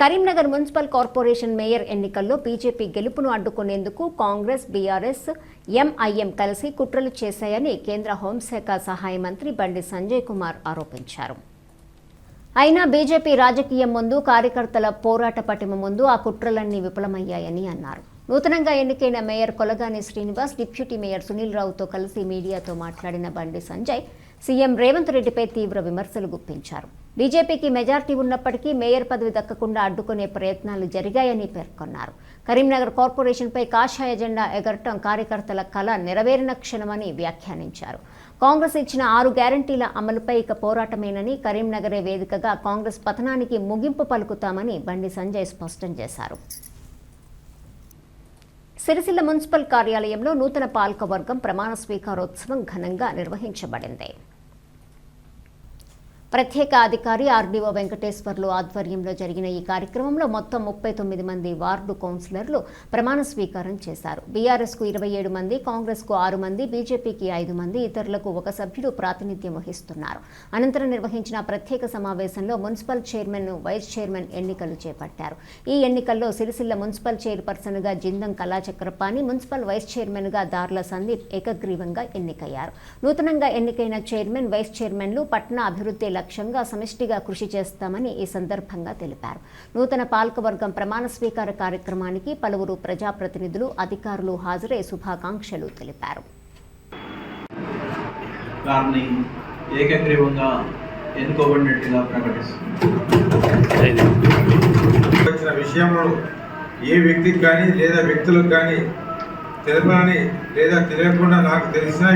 కరీంనగర్ మున్సిపల్ కార్పొరేషన్ మేయర్ ఎన్నికల్లో బీజేపీ గెలుపును అడ్డుకునేందుకు కాంగ్రెస్, బీఆర్ఎస్, ఎంఐఎం కలిసి కుట్రలు చేశాయని కేంద్ర హోంశాఖ సహాయ మంత్రి బండి సంజయ్ కుమార్ ఆరోపించారు. అయినా బీజేపీ రాజకీయం ముందు, కార్యకర్తల పోరాట పటిమ ముందు ఆ కుట్రలన్నీ విఫలమయ్యాయని అన్నారు. నూతనంగా ఎన్నికైన mayor Kolagani Srinivas, deputy mayor Sunil రావుతో కలిసి మీడియాతో మాట్లాడిన బండి సంజయ్ సీఎం రేవంత్ రెడ్డిపై తీవ్ర విమర్శలు గుప్పించారు. బీజేపీకి మెజార్టీ ఉన్నప్పటికీ మేయర్ పదవి దక్కకుండా అడ్డుకునే ప్రయత్నాలు జరిగాయని పేర్కొన్నారు. కరీంనగర్ కార్పొరేషన్పై కాషాయ జెండా ఎగరటం కార్యకర్తల కల నెరవేరిన క్షణమని వ్యాఖ్యానించారు. కాంగ్రెస్ ఇచ్చిన 6 గ్యారంటీల అమలుపై ఇక పోరాటమేనని, కరీంనగరే వేదికగా కాంగ్రెస్ పతనానికి ముగింపు పలుకుతామని బండి సంజయ్ స్పష్టం చేశారు. సిరిసిల్ల మున్సిపల్ కార్యాలయంలో నూతన పాలకవర్గం ప్రమాణ స్వీకారోత్సవం ఘనంగా నిర్వహించబడింది. ప్రత్యేక అధికారి ఆర్డీఓ వెంకటేశ్వర్లు ఆధ్వర్యంలో జరిగిన ఈ కార్యక్రమంలో మొత్తం 39 మంది వార్డు కౌన్సిలర్లు ప్రమాణ స్వీకారం చేశారు. బీఆర్ఎస్కు 27 మంది, కాంగ్రెస్కు 6 మంది, బీజేపీకి 5 మంది, ఇతరులకు 1 సభ్యుడు ప్రాతినిధ్యం వహిస్తున్నారు. అనంతరం నిర్వహించిన ప్రత్యేక సమావేశంలో మున్సిపల్ చైర్మన్, వైస్ చైర్మన్ ఎన్నికలు చేపట్టారు. ఈ ఎన్నికల్లో సిరిసిల్ల మున్సిపల్ చైర్పర్సన్గా జిందం కళాచక్రపాణి, మున్సిపల్ వైస్ చైర్మన్గా దార్ల సందీప్ ఏకగ్రీవంగా ఎన్నికయ్యారు. నూతనంగా ఎన్నికైన చైర్మన్, వైస్ చైర్మన్లు పట్టణ అభివృద్ధి లక్ష్యంగా సమిష్టిగా కృషి చేస్తామని ఈ సందర్భంగా తెలిపారు. నూతన పాలకవర్గం ప్రమాణ స్వీకార కార్యక్రమానికి పలువురు ప్రజాప్రతినిధులు, అధికారులు హాజరై శుభాకాంక్షలు తెలిపారు. ఏకగ్రీవంగా ఎన్నుకోబడినట్టుగా ప్రకటిస్తున్న విషయంలో ఏ వ్యక్తికి కానీ లేదా వ్యక్తులకు కానీ తెలపని లేదా తెలియకుండా నాకు తెలిసిన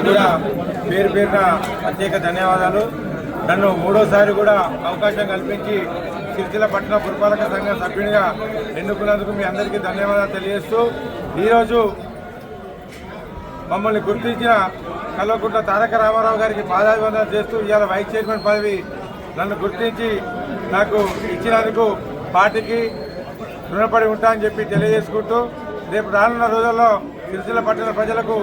కూడా పేరు పేరున ప్రత్యేక ధన్యవాదాలు. నన్ను 3వసారి కూడా అవకాశం కల్పించి సిరిసిల్ల పట్టణ పురపాలక సంఘం సభ్యునిగా ఎన్నుకున్నందుకు మీ అందరికీ ధన్యవాదాలు తెలియజేస్తూ, ఈరోజు మమ్మల్ని గుర్తించిన కల్వకుంట్ల తారక రామారావు గారికి పాదాభివందన చేస్తూ ఇవాళ వైస్ చైర్మన్ పదవి నన్ను గుర్తించి నాకు ఇచ్చినందుకు పార్టీకి రుణపడి ఉంటా అని చెప్పి తెలియజేసుకుంటూ, రేపు రానున్న రోజుల్లో సిరిసిల్ల పట్టణ ప్రజలకు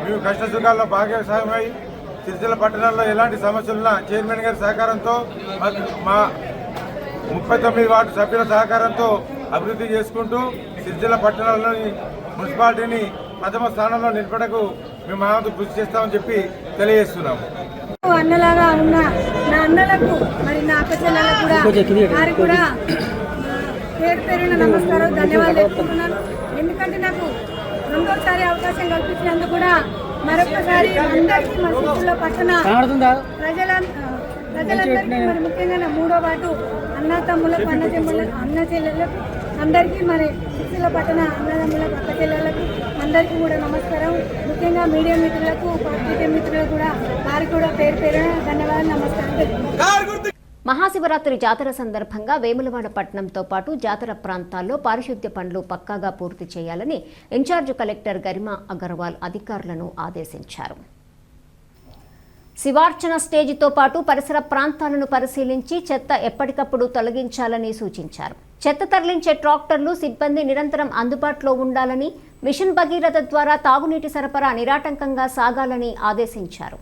మేము కష్ట సుఖాల్లో భాగస్వామ్యమై సిరిసిల్ల పట్టణంలో ఎలాంటి సమస్యలున్నా చైర్మన్ గారి సహకారంతో, మా 39 వార్డు సభ్యుల సహకారంతో అభివృద్ధి చేసుకుంటూ సిరిసిల్ల పట్టణంలోని మున్సిపాలిటీని ప్రథమ స్థానంలో నిలపడకు మేము మా వంతు కృషి చేస్తామని చెప్పి తెలియజేస్తున్నాము. అన్నలాగా ఉన్న నా అన్నలకు, మరి నా అక్కచెల్లెలకు కూడా వారికి కూడా పేరు పేరున నమస్కారం, ధన్యవాదాలు చెప్పుకుంటున్నాను. ఎందుకంటే నాకు 2వసారి అవకాశం కల్పించినందుకు కూడా మరొకసారి అందరికీ మన సిరిసిల్ల పట్టణ ప్రజలందరికీ మరి ముఖ్యంగా నా 3వ వార్డు అన్న తమ్ములకు, అన్న చెల్లెలకు నా అందరికీ మరి సిరిసిల్ల పట్టణ అన్నదమ్ములకు అక్క చెల్లెలకు అందరికీ కూడా నమస్కారం. ముఖ్యంగా మీడియా మిత్రులకు పత్రికా మిత్రులకు కూడా వారికి కూడా పేరు పేరున ధన్యవాదాలు, నమస్కారం. మహాశివరాత్రి జాతర సందర్భంగా వేములవాడ పట్టణంతో పాటు జాతర ప్రాంతాల్లో పారిశుద్ధ్య పనులు పక్కాగా పూర్తి చేయాలని ఇన్ఛార్జ్ కలెక్టర్ గరిమా అగర్వాల్ అధికారులను ఆదేశించారు. శివార్చన స్టేజితో పాటు పరిసర ప్రాంతాలను పరిశీలించి చెత్త ఎప్పటికప్పుడు తొలగించాలని సూచించారు. చెత్త తరలించే ట్రాక్టర్లు సిబ్బంది నిరంతరం అందుబాటులో ఉండాలని, మిషన్ భగీరథ ద్వారా తాగునీటి సరఫరా నిరాటంకంగా సాగాలని ఆదేశించారు.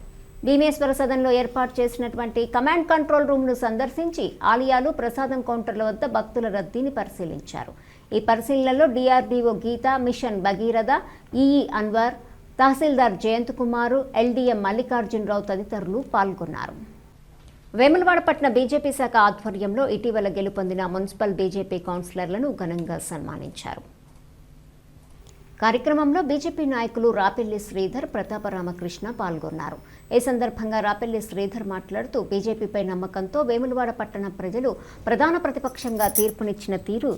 భీమేశ్వర సదన్లో ఏర్పాటు చేసినటువంటి కమాండ్ కంట్రోల్ రూమ్ను సందర్శించి ఆలయాలు, ప్రసాదం కౌంటర్ల వద్ద భక్తుల రద్దీని పరిశీలించారు. ఈ పరిశీలనలో డిఆర్డీఓ గీత, మిషన్ భగీరథ, ఈఈ అన్వర్, తహసీల్దార్ జయంత్ కుమార్, ఎల్డీఎం మల్లికార్జునరావు తదితరులు పాల్గొన్నారు. వేములవాడ పట్టణ బీజేపీ శాఖ ఆధ్వర్యంలో ఇటీవల గెలుపొందిన మున్సిపల్ బీజేపీ కౌన్సిలర్లను ఘనంగా సన్మానించారు. కార్యక్రమంలో బీజేపీ నాయకులు రాపెల్లి శ్రీధర్, ప్రతాప రామకృష్ణ పాల్గొన్నారు. ఈ సందర్భంగా రాపెల్లి శ్రీధర్ మాట్లాడుతూ బీజేపీపై నమ్మకంతో వేములవాడ పట్టణ ప్రజలు ప్రధాన ప్రతిపక్షంగా తీర్పునిచ్చిన తీరు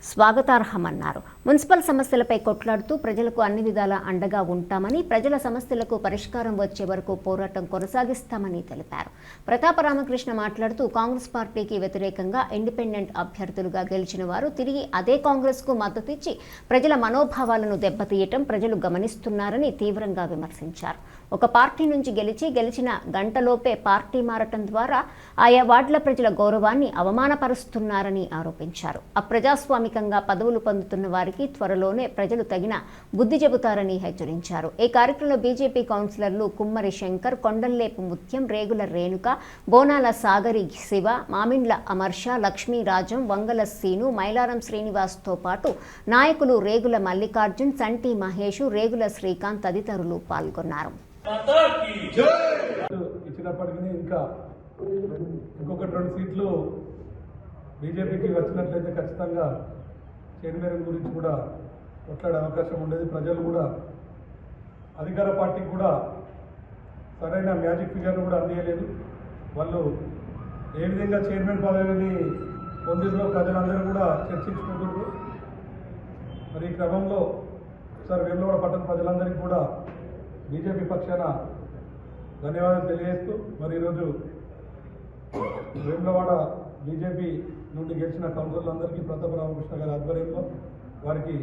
స్వాగతార్హమన్నారు. మున్సిపల్ సమస్యలపై కొట్లాడుతూ ప్రజలకు అన్ని విధాలా అండగా ఉంటామని, ప్రజల సమస్యలకు పరిష్కారం వచ్చే వరకు పోరాటం కొనసాగిస్తామని తెలిపారు. ప్రతాప రామకృష్ణ మాట్లాడుతూ కాంగ్రెస్ పార్టీకి వ్యతిరేకంగా ఇండిపెండెంట్ అభ్యర్థులుగా గెలిచిన వారు తిరిగి అదే కాంగ్రెస్కు మద్దతిచ్చి ప్రజల మనోభావాలను దెబ్బతీయటం ప్రజలు గమనిస్తున్నారని తీవ్రంగా విమర్శించారు. ఒక పార్టీ నుంచి గెలిచిన గంటలోపే పార్టీ మారటం ద్వారా ఆయా వార్డుల ప్రజల గౌరవాన్ని అవమానపరుస్తున్నారని ఆరోపించారు. అప్రజాస్వామికంగా పదవులు పొందుతున్న వారికి త్వరలోనే ప్రజలు తగిన బుద్ధి చెబుతారని హెచ్చరించారు. ఈ కార్యక్రమంలో బీజేపీ కౌన్సిలర్లు కుమ్మరి శంకర్, కొండల్లేపు ముత్యం, రేగుల రేణుక, బోనాల సాగరి శివ, మామిండ్ల అమర్ష, లక్ష్మీరాజం, వంగల సీను, మైలారం శ్రీనివాస్తో పాటు నాయకులు రేగుల మల్లికార్జున్, సంటి మహేష్, రేగుల శ్రీకాంత్ తదితరులు పాల్గొన్నారు. ఇచ్చినప్పటికీ ఇంకా ఇంకొక 2 సీట్లు బీజేపీకి వచ్చినట్లయితే ఖచ్చితంగా చైర్మన్ గురించి కూడా కొట్లాడే అవకాశం ఉండేది. ప్రజలు కూడా అధికార పార్టీకి కూడా సరైన మ్యాజిక్ ఫిగర్ను కూడా అందియలేదు. వాళ్ళు ఏ విధంగా చైర్మన్ పదవిని పొందిందో ప్రజలందరూ కూడా చర్చించుకుంటున్నారు. మరి ఈ క్రమంలో సార్ వేములవాడ పట్టణ ప్రజలందరికీ కూడా బీజేపీ పక్షాన ధన్యవాదాలు తెలియజేస్తూ మరి ఈరోజు వేములవాడ బీజేపీ నుండి గెలిచిన కౌన్సిలర్లందరికీ ప్రతాప రామకృష్ణ గారి ఆధ్వర్యంలో వారికి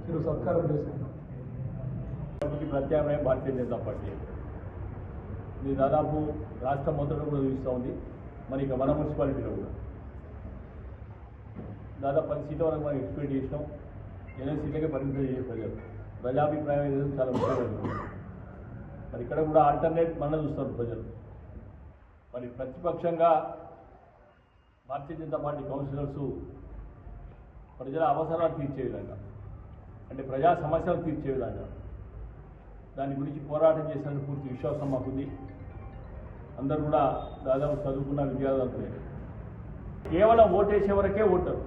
చిరు సత్కారం చేసుకున్నాం. ప్రత్యామ్నాయం భారతీయ జనతా పార్టీ ఇది దాదాపు రాష్ట్రం మొత్తంలో కూడా చూస్తూ ఉంది. మరి ఇక మన మున్సిపాలిటీలో కూడా దాదాపు 10 సీట్ల వరకు మనం ఎక్స్పెక్ట్ చేసినాం. 8 సీట్లకే పరిమితం చేసే ప్రజాభిప్రాయం అనేది చాలా ముఖ్యమైనది. మరి ఇక్కడ కూడా ఆల్టర్నేట్ మన చూస్తారు ప్రజలు. మరి ప్రతిపక్షంగా భారతీయ జనతా పార్టీ కౌన్సిలర్సు ప్రజల అవసరాలు తీర్చే విధంగా, అంటే ప్రజా సమస్యలు తీర్చే విధంగా దాని గురించి పోరాటం చేసిన పూర్తి విశ్వాసం మాకుంది. అందరూ కూడా దాదాపు చదువుకున్న విద్యార్థులే. కేవలం ఓటేసే వరకే ఓటరు.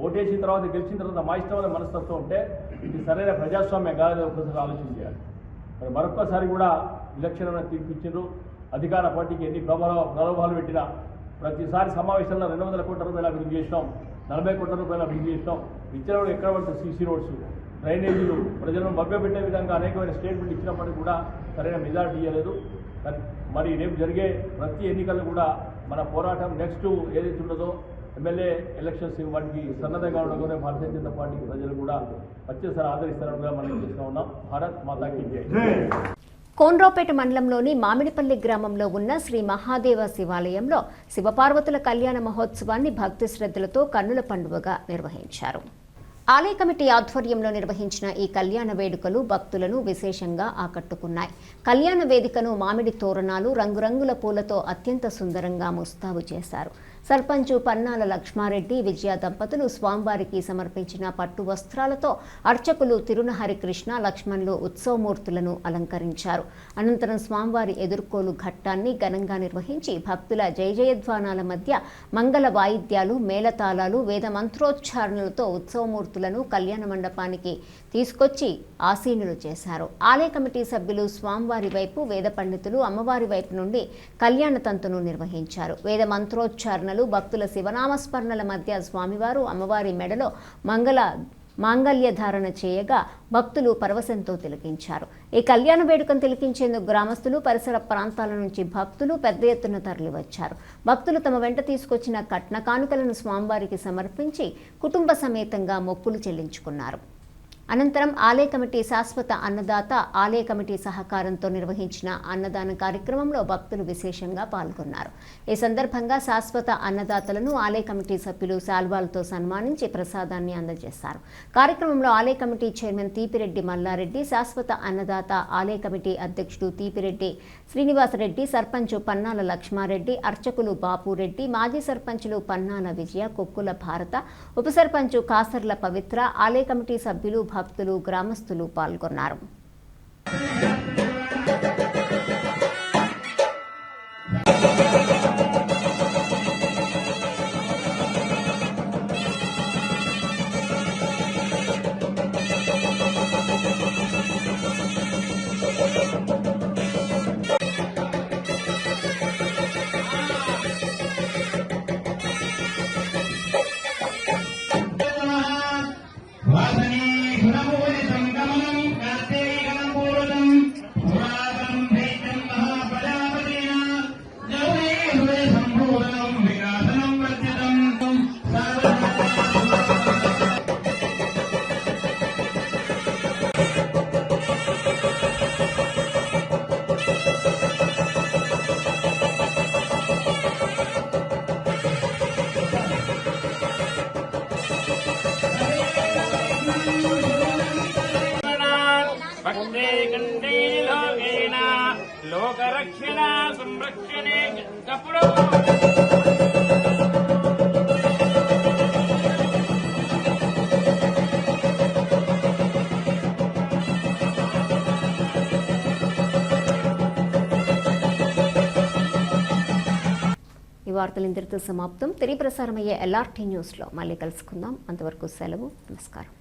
ఓటేసిన తర్వాత గెలిచిన తర్వాత మా ఇష్టమైన మనస్తత్వం ఉంటే ఇది సరైన ప్రజాస్వామ్యం కాదని ఒకసారి ఆలోచన చేయాలి. మరి మరొక్కసారి కూడా విలక్షణ తీర్పిచ్చిండ్రు. అధికార పార్టీకి ఎన్ని ప్రలోభాలు పెట్టినా ప్రతిసారి సమావేశంలో 200 కోట్ల రూపాయలు అభివృద్ధి చేసినాం, 40 కోట్ల రూపాయలు అభివృద్ధి చేసినాం. ఇచ్చిన కూడా ఎక్కడ పడితే సీసీ రోడ్స్, డ్రైనేజీలు, ప్రజలను మభ్యపెట్టే విధంగా అనేకమైన స్టేట్మెంట్ ఇచ్చినప్పటికీ కూడా సరైన మెజార్టీ ఇవ్వలేదు. మరి రేపు జరిగే ప్రతి ఎన్నికల్లో కూడా మన పోరాటం నెక్స్ట్ ఏదైతే ఉన్నదో ఎమ్మెల్యే ఎలక్షన్స్ వాటికి సన్నద్ధంగా ఉండగానే భారతీయ జనతా పార్టీకి ప్రజలు కూడా వచ్చేసారి ఆదరిస్తారని కూడా మనం చేస్తూ ఉన్నాం. భారత్ మాతాకి జై. కోన్రాపేట మండలంలోని మామిడిపల్లి గ్రామంలో ఉన్న శ్రీ మహాదేవ శివాలయంలో శివపార్వతుల కళ్యాణ మహోత్సవాన్ని భక్తి శ్రద్ధలతో కన్నుల పండుగగా నిర్వహించారు. ఆలయ కమిటీ ఆధ్వర్యంలో నిర్వహించిన ఈ కళ్యాణ వేడుకలు భక్తులను విశేషంగా ఆకట్టుకున్నాయి. కళ్యాణ వేదికను మామిడి తోరణాలు, రంగురంగుల పూలతో అత్యంత సుందరంగా ముస్తాబు చేశారు. సర్పంచు పన్నాల లక్ష్మారెడ్డి, విజయ దంపతులు స్వామివారికి సమర్పించిన పట్టు వస్త్రాలతో అర్చకులు తిరునహరి కృష్ణ, లక్ష్మణులు ఉత్సవమూర్తులను అలంకరించారు. అనంతరం స్వామివారి ఎదుర్కోలు ఘట్టాన్ని ఘనంగా నిర్వహించి భక్తుల జయజయధ్వానాల మధ్య మంగళ వాయిద్యాలు, మేళతాళాలు, వేద మంత్రోచ్చారణలతో ఉత్సవమూర్తులను కళ్యాణ మండపానికి తీసుకొచ్చి ఆసీనులు చేశారు. ఆలయ కమిటీ సభ్యులు స్వామివారి వైపు, వేద పండితులు అమ్మవారి వైపు నుండి కళ్యాణ తంతును నిర్వహించారు. వేద మంత్రోచ్చారణ స్మరణలు, భక్తుల శివనామస్మరణల మధ్య స్వామివారు అమ్మవారి మెడలో మాంగళ్య ధారణ చేయగా భక్తులు పరవశంతో తిలకించారు. ఈ కళ్యాణ వేడుకను తిలకించేందుకు గ్రామస్తులు, పరిసర ప్రాంతాల నుంచి భక్తులు పెద్ద ఎత్తున తరలివచ్చారు. భక్తులు తమ వెంట తీసుకొచ్చిన కట్న కానుకలను స్వామివారికి సమర్పించి కుటుంబ సమేతంగా మొక్కులు చెల్లించుకున్నారు. అనంతరం ఆలయ కమిటీ శాశ్వత అన్నదాత ఆలయ కమిటీ సహకారంతో నిర్వహించిన అన్నదాన కార్యక్రమంలో భక్తులు విశేషంగా పాల్గొన్నారు. ఈ సందర్భంగా శాశ్వత అన్నదాతలను ఆలయ కమిటీ సభ్యులు శాల్వాలతో సన్మానించి ప్రసాదాన్ని అందజేశారు. కార్యక్రమంలో ఆలయ కమిటీ చైర్మన్ తీపిరెడ్డి మల్లారెడ్డి, శాశ్వత అన్నదాత ఆలయ కమిటీ అధ్యక్షుడు తీపిరెడ్డి శ్రీనివాసరెడ్డి, సర్పంచ్ పన్నాల లక్ష్మారెడ్డి, అర్చకులు బాపురెడ్డి, మాజీ సర్పంచులు పన్నాల విజయ, కొక్కుల భారత, ఉప సర్పంచ్ కాసర్ల పవిత్ర, ఆలయ కమిటీ సభ్యులు, భక్తులు, గ్రామస్తులు పాల్గొన్నారు. లోకరక్షణ సంరక్షణే కప్పుడు ఈ వార్తలు ఇంతటితో సమాప్తం. తిరిగి ప్రసారమయ్యే LRT న్యూస్లో మళ్ళీ కలుసుకుందాం. అంతవరకు సెలవు. నమస్కారం.